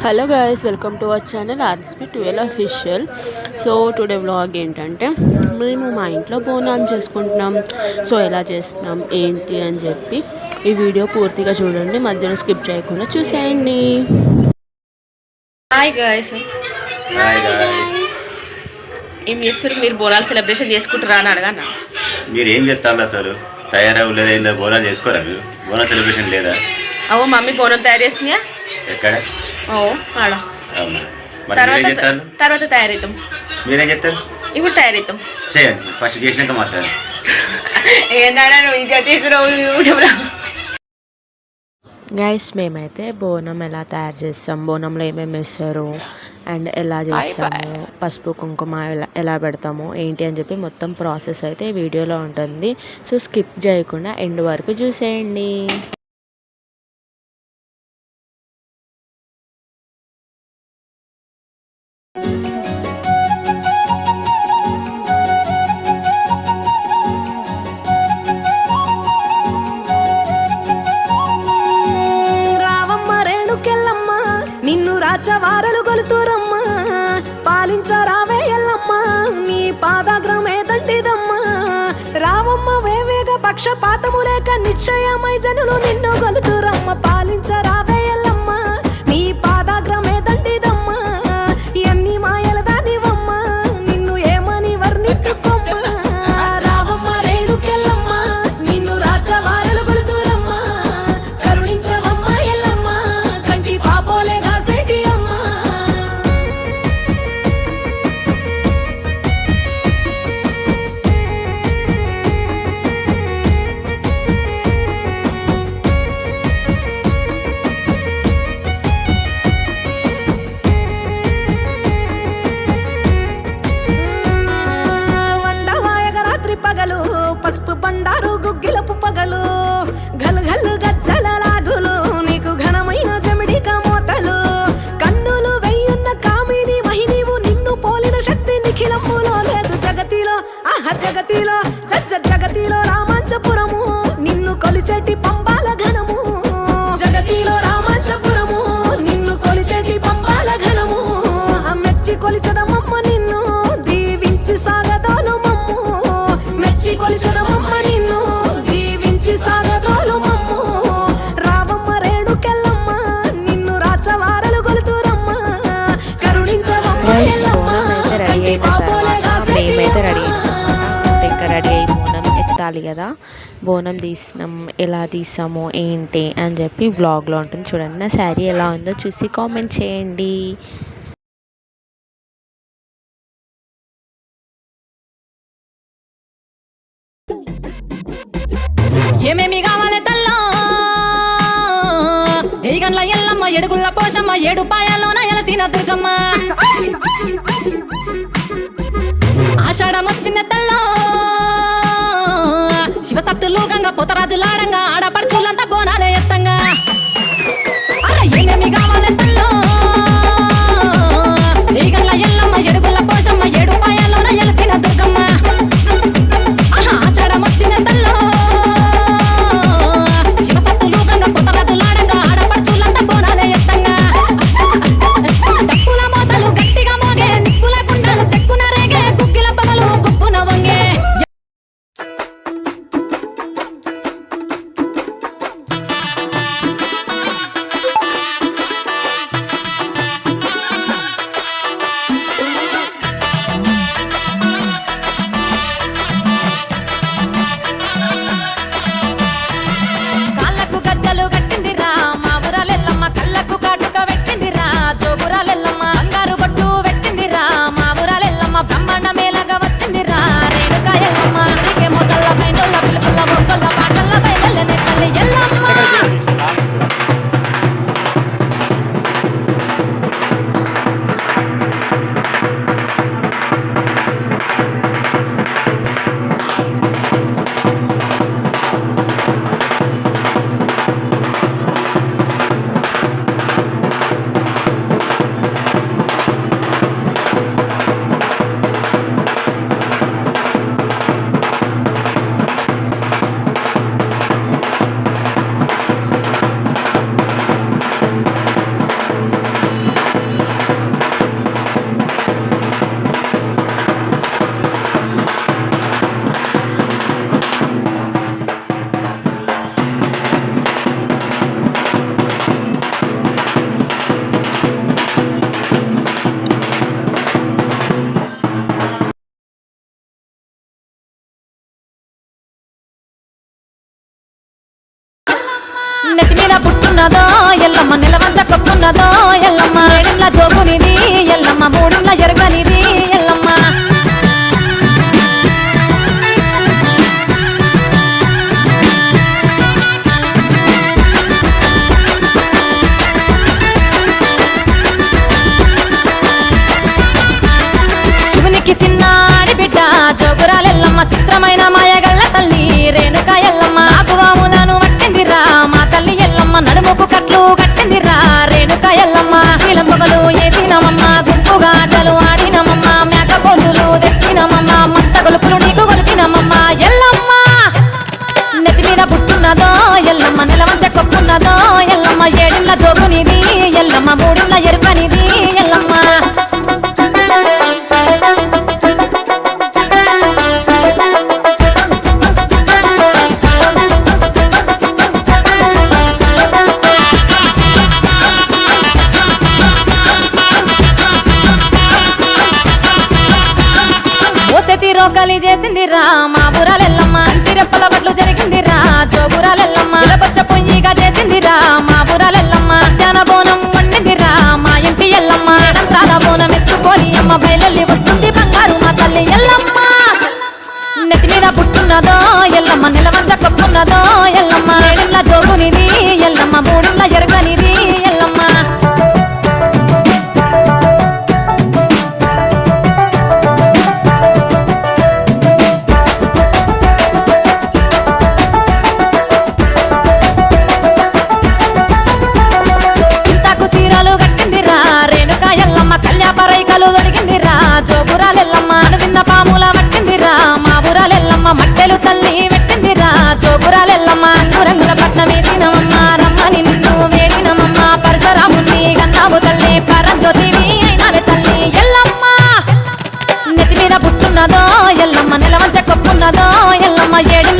Hello guys, welcome to our channel RSP 12 official. So today vlog ఏంటంటే మేము మా ఇంట్లో బోనం చేసుకుంటున్నాం. సో ఎలా చేస్తున్నాం ఏంటి అని చెప్పి ఈ వీడియో పూర్తిగా చూడండి, మధ్యలో స్కిప్ చేయకుండా చూసేయండి. హాయ్ గైస్, ఏం చేస్తారు మీరు? బోనాలు సెలబ్రేషన్ చేసుకుంటారా అని అడగన్నా. మీరు ఏం చేస్తారు అసలు? తయారవ్వలేదు, బోనాలు చేసుకోరా మీరు? బోనాలు సెలబ్రేషన్ లేదా? అవో మమ్మీ బోనం తయారు చేస్తున్నాయా? ఎక్కడ? ఓ ఆడ. తర్వాత తయారవుతాం. మీరేం చెప్తారు? ఇప్పుడు తయారవుతాం. చేయండి, ఫస్ట్ చేసినాక మాట్లాడండి. ఏంటన్నా గైస్, మేమైతే బోనం ఎలా తయారు చేస్తాం, బోనంలో ఏమేమి వేస్తారు అండ్ ఎలా చేస్తాము, పసుపు కుంకుమ ఎలా పెడతాము ఏంటి అని చెప్పి మొత్తం ప్రాసెస్ అయితే ఈ వీడియోలో ఉంటుంది. సో స్కిప్ చేయకుండా ఎండ్ వరకు చూసేయండి. రాచవారలు గొలుతూరమ్మా, పాలించరావే ఎల్లమ్మా, నీ పాదాగ్రమే దండిదమ్మా. రావమ్మ వేవేగ పక్షపాతము లేక నిశ్చయమై జనులు నిన్ను గొలుతూరమ్మ, పాలించరావే ఎల్లమ్మా, నీ పాదాగ్రమే దండిదమ్మా. ఎన్ని మాయల దానివమ్మా, నిన్ను ఏమని వర్ణించుకోమ్మా. రావమ్మ రేణుకెళ్ళమ్మా, నిన్ను రాచవారలు గొలుతూరమ్మా, కరుణించవమ్మ ఎల్లమ్మా, కంటి పాపోలే పసుపు బండారు గుగ్గిలపు పగలు, గల్ గల్ గజ్జల లాగులు, నీకు ఘనమైన జమిడిక మోతలు, కన్నులు వెయ్యున్న కామిని మహినీవు, నిన్ను పోలిన శక్తి నిఖిలములో లేదు జగతిలో. జగతిలో జగతిలో రామాంచపురము, నిన్ను కొలిచెటి పంబాల ఘనము. జగతిలో రామాంచపురము, నిన్ను కొలిచెటి పంబాల ఘనము. మెచ్చి కొలిచదమమ్మ నిన్ను, దీవించి సాగదోలు మమ్ము. మెచ్చి కొలిచదమమ్మ నిన్ను, దీవించి సాగదోలు మమ్ము. రావమ్మ రేణుకెళ్ళమ్మ, నిన్ను రాచవారలు గొలుతూరమ్మ, కరుణించవమ్మ ఎల్లమ్మ, కంటి పాపోలే మేమైతే రెడీ ఇంకా రెడీ అయ్యి బోనం ఎత్తాలి కదా. బోనం తీసినాం, ఎలా తీసాము ఏంటి అని చెప్పి బ్లాగ్లో ఉంటుంది చూడండి. నా శారీ ఎలా ఉందో చూసి కామెంట్ చేయండి. ఏమేమి కావాలి తల్లో, ఎయిగన్ల ఎల్లమ్మ, ఎడుగుల్ల పోషమ్మ, ఏడు పాయలోన ఎలసిన దుర్గమ్మ. ఆషాఢం వచ్చిన తల్లో, శివసత్తులు గంగ పోతరాజులాడంగా, ఆడపడుచులంతా బోనాలే ఎత్తంగా. అలా ఏమేమి కావాలి తల్లో, ఎయిగన్ల ఎల్లమ్మ, ఎడుగుల్ల పోషమ్మ, ఏడు పాయలోన ఎలసిన దుర్గమ్మ. ఆషాఢం వచ్చిన తల్లో, చిత్రమైన మాయగల్ల తల్లి రేణుక ఎల్లమ్మ నాగువాములను పట్టిందిరా మా తల్లి ఎల్లమ్మ నడుముకు కట్లు కట్టిందిరా రేణుక ఎల్లమ్మ శీలంబొగలు ఏసినమమ్మ గుంపుగా ఆటలు ఆడినమమ్మ మేక పొందులు తెచ్చినమమ్మ మత్త గొలుపులు నీకు గొలిపినమమ్మ ఎల్లమ్మ నెత్తి మీద పుట్టున్నదో ఎల్లమ్మ నెలవంచ కొప్పున్నదో ఎల్లమ్మ ఏడిళ్ళ జోగునిది ఎల్లమ్మ మూడిళ్ళ ఎరుకనిది ఎల్లమ్మ రోగాలి చేసిందిరా మా బురాలెల్లమ్మ అంటిరెప్పల బట్లు జరిగిందిరా జోగురాలెల్లమ్మ ఇలకొచ్చ పొయ్యిగా చేసిందిరా మా బురాలెల్లమ్మ జ్ఞాన బోనం వండిందిరా మా ఇంటి ఎల్లమ్మ నంత్రాల బోనం ఎత్తుకొని అమ్మ బయలెల్లి వస్తుంది బంగారు మా తల్లి ఎల్లమ్మ నెత్తి మీద పుట్టున్నదో ఎల్లమ్మ నిలవంచ కొప్పున్నదో ఎల్లమ్మ ఏడిళ్ళ జోగునిది ఎల్లమ్మ మూడిళ్ళ ఎరుగనిది ఎల్లమ్మ కల్యాపరైకలు దొరికిందిరా జోగురాలెల్లమ్మ అనువింద పాముల పట్టిందిరా మా బురాలెల్లమ్మ మట్టెలు తల్లి పెట్టిందిరా జోగురాలెల్లమ్మ రంగుల పట్నం వేసినమమ్మ రమ్మని నిన్ను వేడినమమ్మ పరశురాముని గన్నావు తల్లి పరంజ్యోతివి అయినవే తల్లి ఎల్లమ్మ నెత్తి మీద పుట్టున్నదో ఎల్లమ్మ నిలవంచ కొప్పున్నదో ఎల్లమ్మ ఏడు